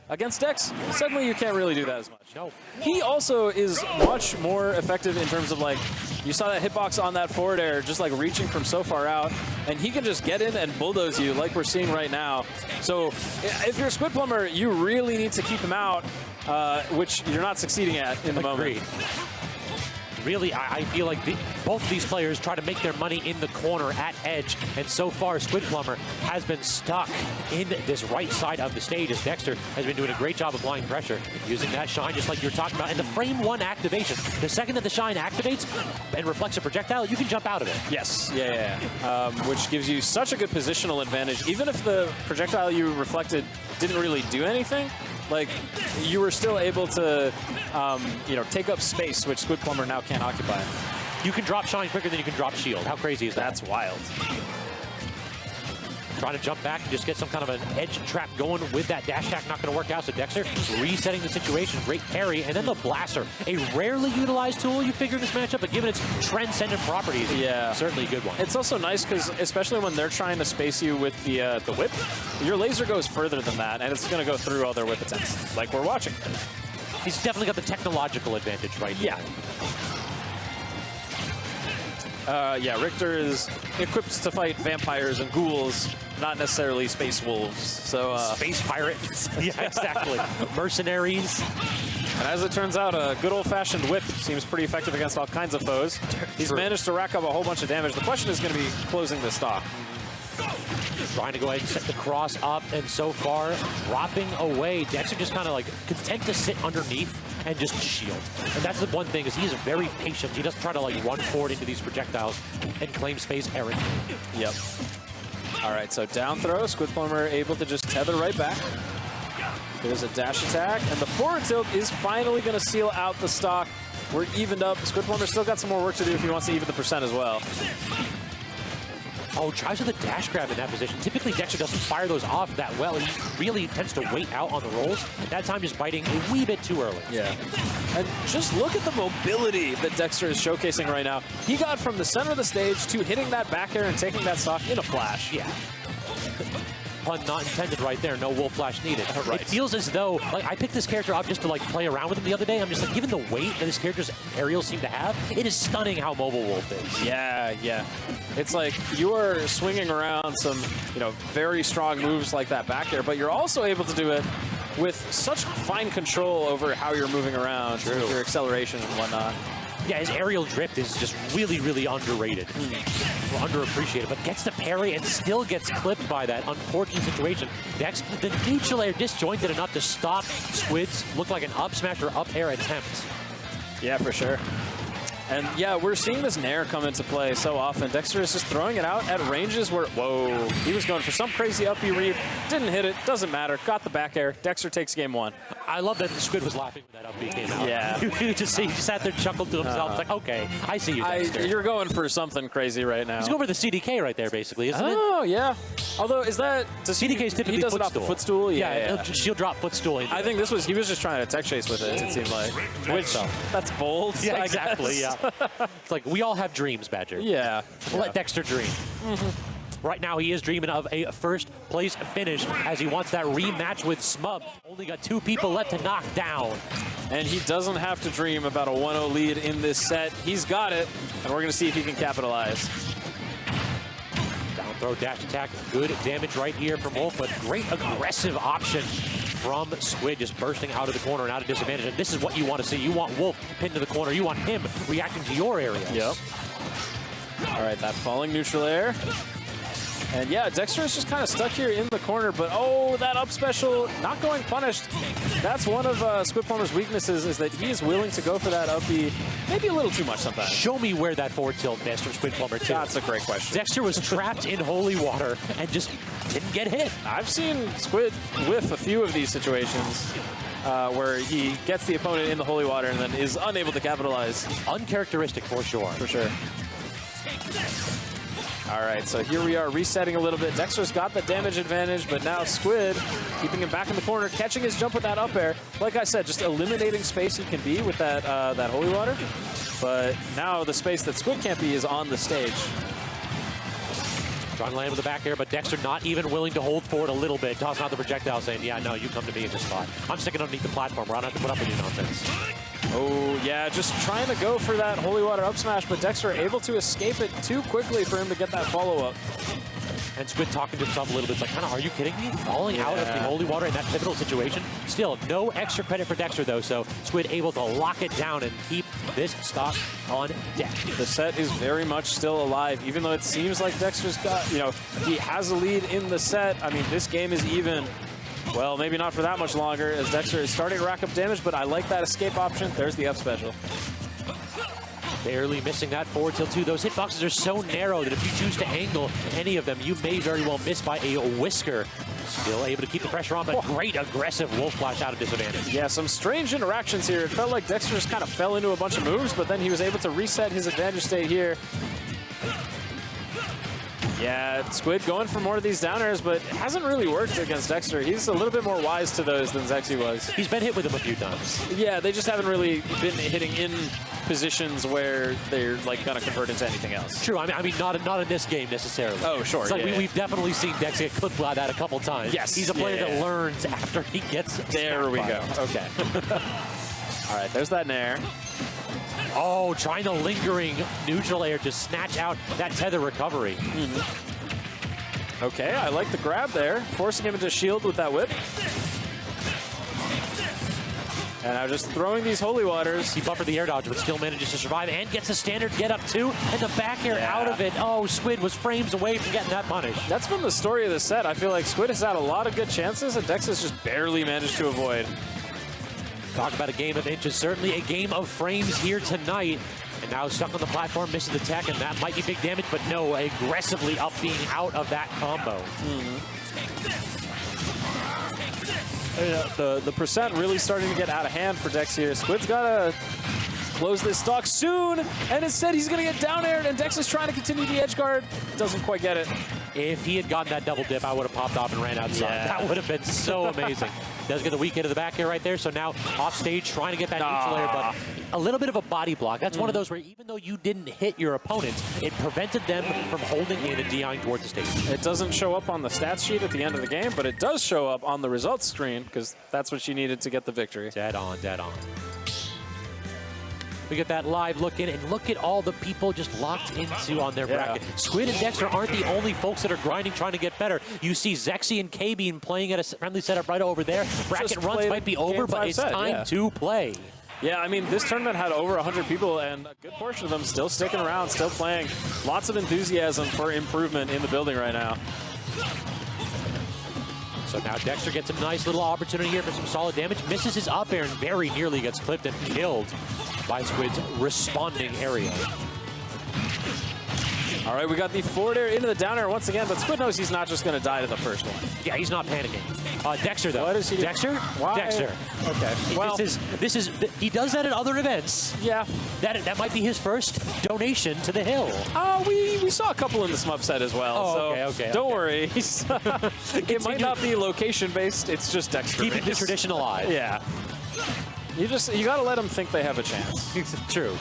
Against Dex, suddenly you can't really do that as much. No. He also is much more effective in terms of, like, you saw that hitbox on that forward air, just like reaching from so far out, and he can just get in and bulldoze you like we're seeing right now. So if you're Squidplumber, you really need to keep him out, which you're not succeeding at in the moment. Really, I feel like both of these players try to make their money in the corner at edge, and so far Squidplumber has been stuck in this right side of the stage as Dexter has been doing a great job applying pressure, using that shine just like you were talking about. And the frame 1 activation, the second that the shine activates and reflects a projectile, you can jump out of it. Yes, which gives you such a good positional advantage. Even if the projectile you reflected didn't really do anything, like, you were still able to, you know, take up space, which Squidplumber now can't occupy. You can drop shine quicker than you can drop shield. How crazy is that? That's wild. Trying to jump back and just get some kind of an edge trap going with that dash attack. Not going to work out, so Dexter resetting the situation. Great parry, and then the blaster. A rarely utilized tool, you figure, in this matchup, but given its transcendent properties, certainly a good one. It's also nice because, especially when they're trying to space you with the whip, your laser goes further than that, and it's going to go through all their whip attempts, like we're watching. He's definitely got the technological advantage right now. Yeah, Richter is equipped to fight vampires and ghouls, not necessarily space wolves. So space pirates. Yeah, exactly. Mercenaries. And as it turns out, a good old-fashioned whip seems pretty effective against all kinds of foes. He's managed to rack up a whole bunch of damage. The question is going to be closing the stock. Trying to go ahead and set the cross up, and so far, dropping away. Dexter just kind of like content to sit underneath and just shield. And that's the one thing, is he is very patient. He doesn't try to like run forward into these projectiles and claim space errant. Yep. All right, so down throw, Squidplumber able to just tether right back. There's a dash attack, and the forward tilt is finally going to seal out the stock. We're evened up. Squidplumber still got some more work to do if he wants to even the percent as well. Oh, tries with a dash grab in that position. Typically, Dexter doesn't fire those off that well. He really tends to wait out on the rolls. That time, just biting a wee bit too early. Yeah. And just look at the mobility that Dexter is showcasing right now. He got from the center of the stage to hitting that back air and taking that stock in a flash. Yeah. Pun not intended right there. No wolf flash needed. Right. It feels as though, like, I picked this character up just to like play around with him the other day. I'm just like, given the weight that this character's aerials seem to have, it is stunning how mobile Wolf is. Yeah, yeah. It's like you are swinging around some, you know, very strong moves like that back air, but you're also able to do it with such fine control over how you're moving around, with your acceleration and whatnot. Yeah, his aerial drift is just really, really underrated. Well, underappreciated, but gets the parry and still gets clipped by that unfortunate situation. Next, the neutral air disjointed enough to stop Squid's look like an up smash or up air attempt. Yeah, for sure. And yeah, we're seeing this nair come into play so often. Dexter is just throwing it out at ranges where, whoa, he was going for some crazy up B read, didn't hit it, doesn't matter, got the back air. Dexter takes game 1. I love that Squid was laughing when that up B came out. Yeah. he sat there, chuckled to himself. It's like, okay, I see you, Dexter. You're going for something crazy right now. He's going for the CDK right there, basically, isn't it? Oh, yeah. Although, is that... CDK's typically he does it off the footstool? Yeah, shield drop footstool. I think he was just trying to tech chase with it seemed like. Which, that's bold, yeah, I exactly, guess. Yeah. It's like, we all have dreams, Badger. Yeah. Let Dexter dream. Right now, he is dreaming of a first-place finish as he wants that rematch with Smub. Only got 2 people left to knock down. And he doesn't have to dream about a 1-0 lead in this set. He's got it, and we're going to see if he can capitalize. Down throw, dash attack, good damage right here from Wolf, but great aggressive option from Squid, just bursting out of the corner and out of disadvantage. And this is what you want to see. You want Wolf pinned to the corner. You want him reacting to your areas. Yep. All right, that falling neutral air. And yeah, Dexter is just kind of stuck here in the corner, but oh, that up special, not going punished. That's one of Squidplumber's weaknesses, is that he is willing to go for that up B, maybe a little too much sometimes. Show me where that forward tilt missed from Squidplumber too. That's a great question. Dexter was trapped in holy water and just didn't get hit. I've seen Squid whiff a few of these situations where he gets the opponent in the holy water and then is unable to capitalize. Uncharacteristic for sure. For sure. All right, so here we are resetting a little bit. Dexter's got the damage advantage, but now Squid keeping him back in the corner, catching his jump with that up air. Like I said, just eliminating space he can be with that that holy water. But now the space that Squid can't be is on the stage. Trying to land with the back air, but Dexter not even willing to hold forward a little bit. Tossing out the projectile, saying, yeah, no, you come to me in this spot. I'm sticking underneath the platform where I don't have to put up with your nonsense. Oh, yeah, just trying to go for that holy water up smash, but Dexter able to escape it too quickly for him to get that follow-up. And Squid talking to himself a little bit. It's like, kind of, are you kidding me? Falling out of the holy water in that pivotal situation. Still, no extra credit for Dexter, though, so Squid able to lock it down and keep this stock on deck. The set is very much still alive, even though it seems like Dexter's got, you know, he has a lead in the set. I mean, this game is even. Well, maybe not for that much longer, as Dexter is starting to rack up damage, but I like that escape option. There's the up special. Barely missing that forward tilt, too. Those hitboxes are so narrow that if you choose to angle any of them, you may very well miss by a whisker. Still able to keep the pressure on, but great aggressive wolf flash out of disadvantage. Yeah, some strange interactions here. It felt like Dexter just kind of fell into a bunch of moves, but then he was able to reset his advantage state here. Yeah, Squid going for more of these down airs, but it hasn't really worked against Dexter. He's a little bit more wise to those than Zexy was. He's been hit with them a few times. Yeah, they just haven't really been hitting in positions where they're like gonna convert into anything else. True, I mean not in this game necessarily. Oh, sure. It's like yeah, we've definitely seen Dex get clipped by that a couple times. Yes. He's a player that learns after he gets. There we go. Okay. All right, there's that nair. Oh, trying the lingering neutral air to snatch out that tether recovery. Okay, I like the grab there, forcing him into shield with that whip. And now just throwing these holy waters. He buffered the air dodge, but still manages to survive and gets a standard get up too, and the back air out of it. Oh, Squid was frames away from getting that punish. That's been the story of the set. I feel like Squid has had a lot of good chances, and Dex has just barely managed to avoid. Talk about a game of inches, certainly a game of frames here tonight. And now stuck on the platform, misses the tech, and that might be big damage, but no, aggressively up being out of that combo. The percent really starting to get out of hand for Dex here. Squid's got to close this stock soon, and instead he's going to get down aired, and Dex is trying to continue the edge guard. Doesn't quite get it. If he had gotten that double dip, I would have popped off and ran outside. Yeah. That would have been so amazing. Does get the weak hit of the back air right there, so now off stage trying to get that neutral air, but a little bit of a body block. That's one of those where even though you didn't hit your opponent, it prevented them from holding in and DIing towards the stage. It doesn't show up on the stats sheet at the end of the game, but it does show up on the results screen because that's what you needed to get the victory. Dead on, dead on. We get that live look in, and look at all the people just locked into on their bracket. Squid and Dexter aren't the only folks that are grinding, trying to get better. You see Zexy and K-Bean playing at a friendly setup right over there. Bracket runs might be over, but it's time to play. Yeah, I mean, this tournament had over 100 people, and a good portion of them still sticking around, still playing. Lots of enthusiasm for improvement in the building right now. So now Dexter gets a nice little opportunity here for some solid damage. Misses his up air and very nearly gets clipped and killed by Squid's responding area. All right, we got the forward air into the down air once again, but Squid knows he's not just going to die to the first one. Yeah, he's not panicking. Dexter, though. What is he doing? Dexter? Why? Dexter. Okay. Well, he does that at other events. Yeah. That might be his first donation to the hill. We saw a couple in the Smup set as well. Oh, so don't worry. It might not be location-based. It's just Dexter. Keeping the tradition alive. Yeah. You got to let them think they have a chance. True.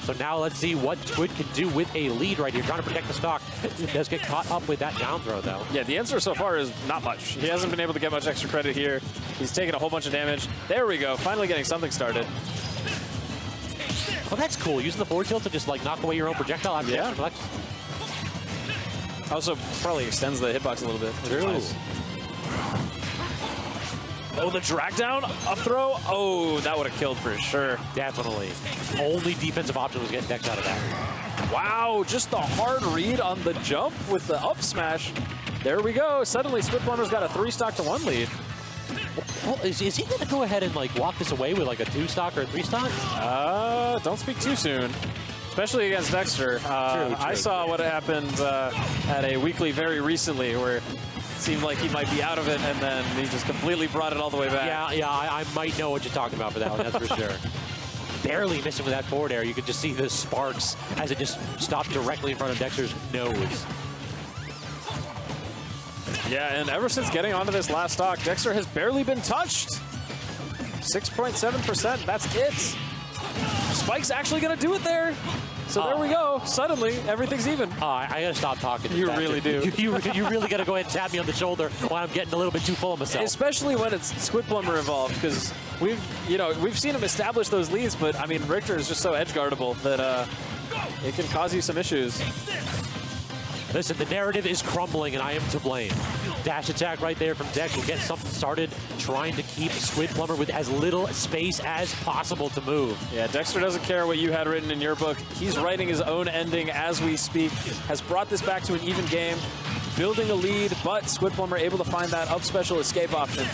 So now let's see what Squid can do with a lead right here. Trying to protect the stock. It does get caught up with that down throw, though. Yeah, the answer so far is not much. He hasn't been able to get much extra credit here. He's taken a whole bunch of damage. There we go. Finally getting something started. Oh, that's cool. Using the forward tilt to just like knock away your own projectile after extra flex. Also, probably extends the hitbox a little bit. True. Nice. Oh, the drag down, up throw. Oh, that would have killed for sure. Definitely. Only defensive option was getting Dex out of that. Wow, just the hard read on the jump with the up smash. There we go. Suddenly, Squidplumber's got a 3-stock to 1 lead. Well, is he going to go ahead and like walk this away with like a 2-stock or a 3-stock? Don't speak too soon. Especially against Dexter. True. I saw what happened at a weekly very recently where seemed like he might be out of it, and then he just completely brought it all the way back. Yeah, I might know what you're talking about for that one, that's for sure. Barely missing with that forward air. You could just see the sparks as it just stopped directly in front of Dexter's nose. Yeah, and ever since getting onto this last stock, Dexter has barely been touched. 6.7%, that's it. Spike's actually going to do it there. So there we go. Suddenly, everything's even. I gotta stop talking to You Dexter. really do. You really gotta go ahead and tap me on the shoulder while I'm getting a little bit too full of myself. Especially when it's Squidplumber involved, because we've seen him establish those leads, but I mean Richter is just so edge guardable that it can cause you some issues. Listen, the narrative is crumbling, and I am to blame. Dash attack right there from Dex will get something started, trying to keep Squidplumber with as little space as possible to move. Yeah, Dexter doesn't care what you had written in your book. He's writing his own ending as we speak, has brought this back to an even game, building a lead, but Squidplumber able to find that up special escape option.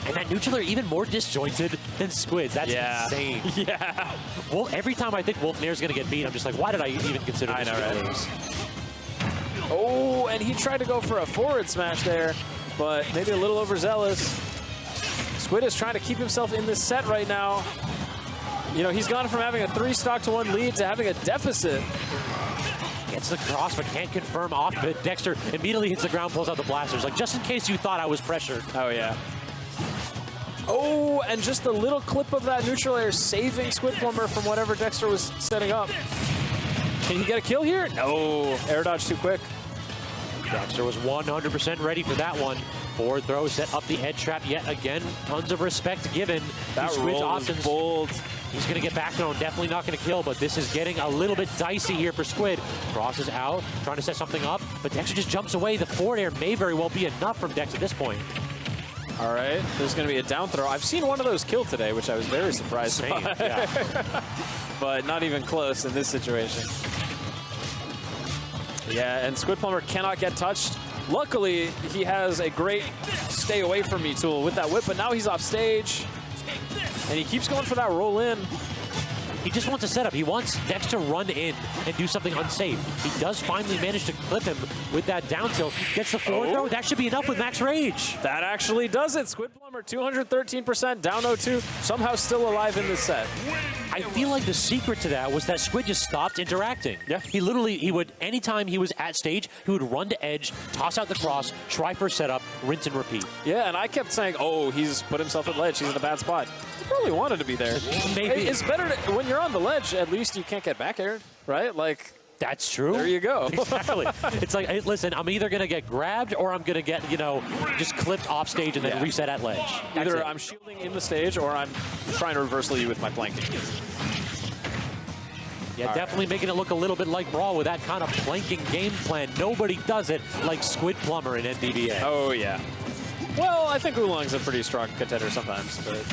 And that neutral are even more disjointed than Squid's. That's insane. Yeah. Well, every time I think Wolf Nair's going to get beat, I'm just like, why did I even consider this? I know, right? Oh, and he tried to go for a forward smash there, but maybe a little overzealous. Squid is trying to keep himself in this set right now. You know, he's gone from having a 3-stock-to-1 lead to having a deficit. Gets the cross, but can't confirm off of it. Dexter immediately hits the ground, pulls out the blasters. Like, just in case you thought I was pressured. Oh, yeah. Oh, and just a little clip of that neutral air saving Squidplumber from whatever Dexter was setting up. Can he get a kill here? No. Air dodge too quick. Dexter was 100% ready for that one. Forward throw, set up the edge trap yet again. Tons of respect given. That roll is bold. He's going to get back thrown. Definitely not going to kill, but this is getting a little bit dicey here for Squid. Crosses out, trying to set something up, but Dexter just jumps away. The forward air may very well be enough from Dex at this point. All right, there's going to be a down throw. I've seen one of those kill today, which I was very surprised by. Yeah. But not even close in this situation. Yeah, and Squidplumber cannot get touched. Luckily, he has a great stay away from me tool with that whip, but now he's off stage. And he keeps going for that roll in. He just wants a setup. He wants Dex to run in and do something unsafe. He does finally manage to clip him with that down tilt. Gets the forward throw. That should be enough with max rage. That actually does it. Squidplumber 213%, down 0-2, somehow still alive in this set. I feel like the secret to that was that Squid just stopped interacting. Yeah. He would, anytime he was at stage, he would run to edge, toss out the cross, try for a setup, rinse and repeat. Yeah, and I kept saying, oh, he's put himself at ledge. He's in a bad spot. He probably wanted to be there. Maybe. It's better to, when you're on the ledge, at least you can't get back aired, right? Like, that's true. There you go. Exactly. It's like, hey, listen, I'm either going to get grabbed or I'm going to get, just clipped off stage and then reset at ledge. Either I'm shielding in the stage or I'm trying to reversal you with my planking. Yeah, definitely making it look a little bit like Brawl with that kind of planking game plan. Nobody does it like Squidplumber in NDVA. Oh, yeah. Well, I think Oolong's a pretty strong contender sometimes, but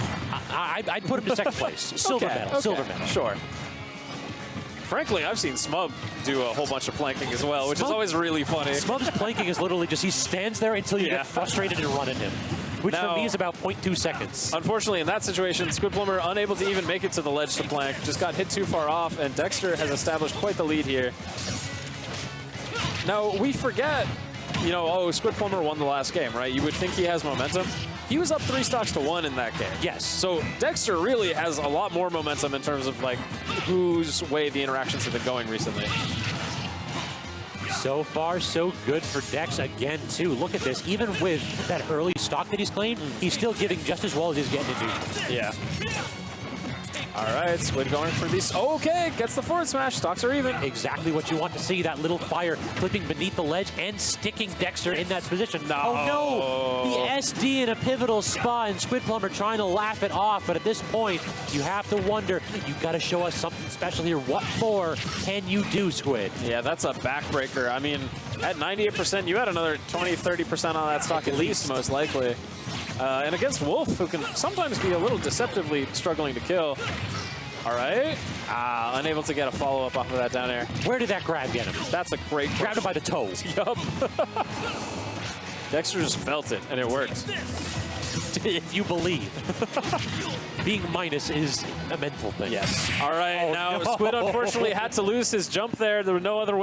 I'd put him to second place. Silver medal. Silver medal. Sure. Frankly, I've seen Smub do a whole bunch of planking as well, which is always really funny. Smub's planking is literally just he stands there until you get frustrated and run at him, which for me is about 0.2 seconds. Unfortunately, in that situation, Squidplumber unable to even make it to the ledge to plank, just got hit too far off, and Dexter has established quite the lead here. Now, we forget, Squidplumber won the last game, right? You would think he has momentum. He was up 3-stocks-to-1 in that game. Yes. So Dexter really has a lot more momentum in terms of like whose way the interactions have been going recently. So far, so good for Dex again, too. Look at this. Even with that early stock that he's claimed, he's still giving just as well as he's getting into. Yeah. All right, Squid going for these. Okay, gets the forward smash. Stocks are even. Exactly what you want to see. That little fire clipping beneath the ledge and sticking Dexter in that position. No. Oh, no. The SD in a pivotal spot, and Squidplumber trying to laugh it off. But at this point, you have to wonder, you've got to show us something special here. What more can you do, Squid? Yeah, that's a backbreaker. I mean, at 98%, you had another 20, 30% on that stock at least, most likely. And against Wolf, who can sometimes be a little deceptively struggling to kill. All right. Unable to get a follow-up off of that down air. Where did that grab get him? That's a great push. Grabbed him by the toe. Yup. Dexter just felt it, and it worked. If you believe. Being minus is a mental thing. Yes. All right, now Squid unfortunately had to lose his jump there. There were no other way.